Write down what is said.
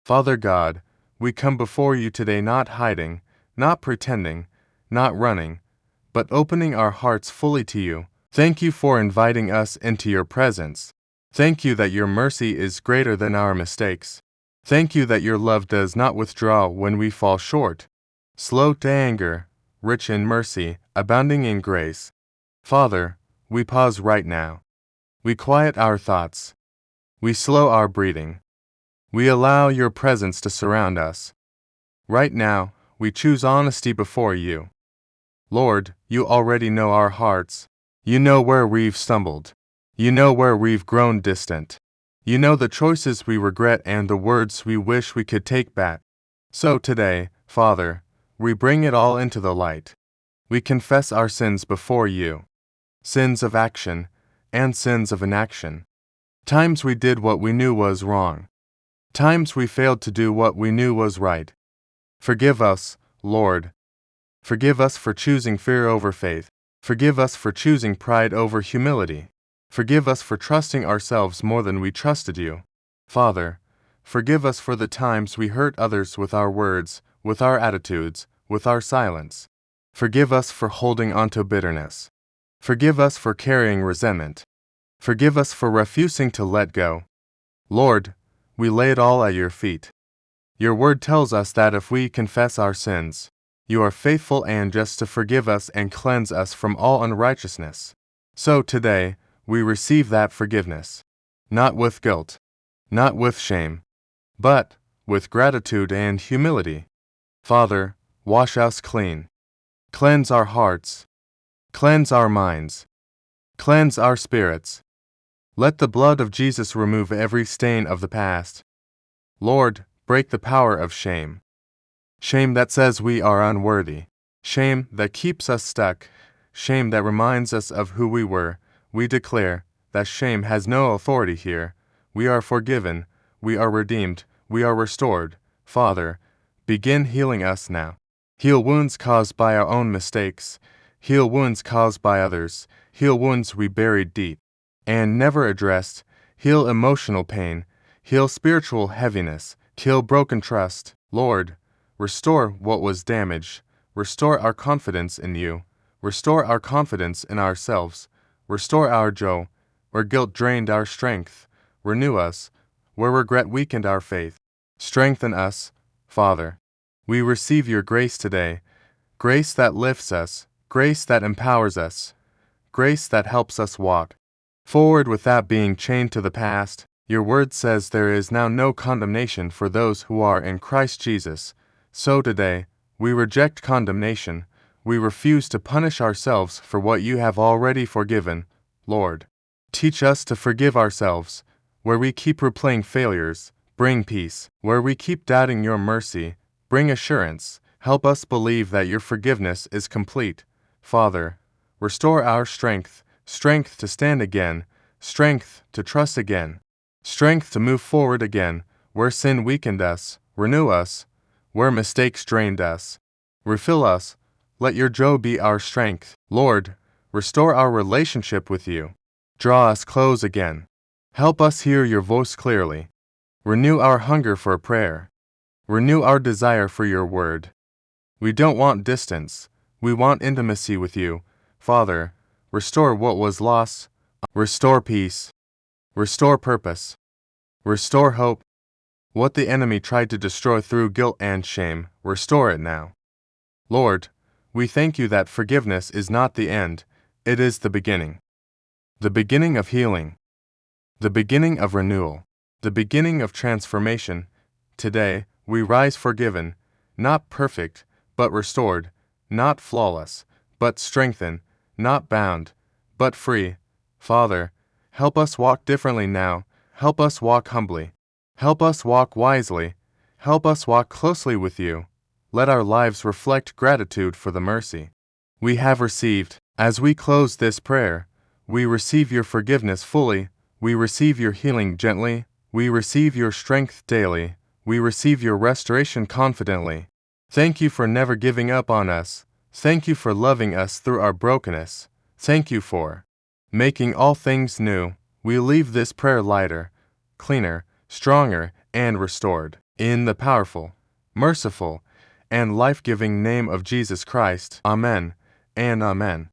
Father God, we come before you today not hiding, not pretending, not running, but opening our hearts fully to you. Thank you for inviting us into your presence. Thank you that your mercy is greater than our mistakes. Thank you that your love does not withdraw when we fall short. Slow to anger, rich in mercy, abounding in grace. Father, we pause right now. We quiet our thoughts. We slow our breathing. We allow your presence to surround us. Right now, we choose honesty before you. Lord, you already know our hearts. You know where we've stumbled. You know where we've grown distant. You know the choices we regret and the words we wish we could take back. So today, Father, we bring it all into the light. We confess our sins before you. Sins of action and sins of inaction. Times we did what we knew was wrong. Times we failed to do what we knew was right. Forgive us, Lord. Forgive us for choosing fear over faith. Forgive us for choosing pride over humility. Forgive us for trusting ourselves more than we trusted you. Father, forgive us for the times we hurt others with our words, with our attitudes, with our silence. Forgive us for holding onto bitterness. Forgive us for carrying resentment. Forgive us for refusing to let go. Lord, we lay it all at your feet. Your word tells us that if we confess our sins, you are faithful and just to forgive us and cleanse us from all unrighteousness. So today, we receive that forgiveness, not with guilt, not with shame, but with gratitude and humility. Father, wash us clean. Cleanse our hearts. Cleanse our minds. Cleanse our spirits. Let the blood of Jesus remove every stain of the past. Lord, break the power of shame. Shame that says we are unworthy. Shame that keeps us stuck. Shame that reminds us of who we were. We declare that shame has no authority here. We are forgiven. We are redeemed. We are restored. Father, begin healing us now. Heal wounds caused by our own mistakes. Heal wounds caused by others. Heal wounds we buried deep and never addressed. Heal emotional pain. Heal spiritual heaviness. Heal broken trust. Lord, restore what was damaged. Restore our confidence in you. Restore our confidence in ourselves. Restore our joy, where guilt drained our strength. Renew us, where regret weakened our faith. Strengthen us, Father. We receive your grace today, grace that lifts us, grace that empowers us, grace that helps us walk forward without being chained to the past. Your word says there is now no condemnation for those who are in Christ Jesus. So today, we reject condemnation. We refuse to punish ourselves for what you have already forgiven. Lord, teach us to forgive ourselves. Where we keep replaying failures, bring peace. Where we keep doubting your mercy, bring assurance. Help us believe that your forgiveness is complete. Father, restore our strength, strength to stand again, strength to trust again, strength to move forward again. Where sin weakened us, renew us. Where mistakes drained us, refill us. Let your joy be our strength. Lord, restore our relationship with you. Draw us close again. Help us hear your voice clearly. Renew our hunger for prayer. Renew our desire for your word. We don't want distance. We want intimacy with you. Father, restore what was lost. Restore peace. Restore purpose. Restore hope. What the enemy tried to destroy through guilt and shame, restore it now. Lord, we thank you that forgiveness is not the end, it is the beginning. The beginning of healing. The beginning of renewal. The beginning of transformation. Today, we rise forgiven, not perfect, but restored, not flawless, but strengthened, not bound, but free. Father, help us walk differently now. Help us walk humbly. Help us walk wisely. Help us walk closely with you. Let our lives reflect gratitude for the mercy we have received. As we close this prayer, we receive your forgiveness fully. We receive your healing gently. We receive your strength daily. We receive your restoration confidently. Thank you for never giving up on us. Thank you for loving us through our brokenness. Thank you for making all things new. We leave this prayer lighter, cleaner, stronger, and restored. In the powerful, merciful, and life-giving name of Jesus Christ. Amen and amen.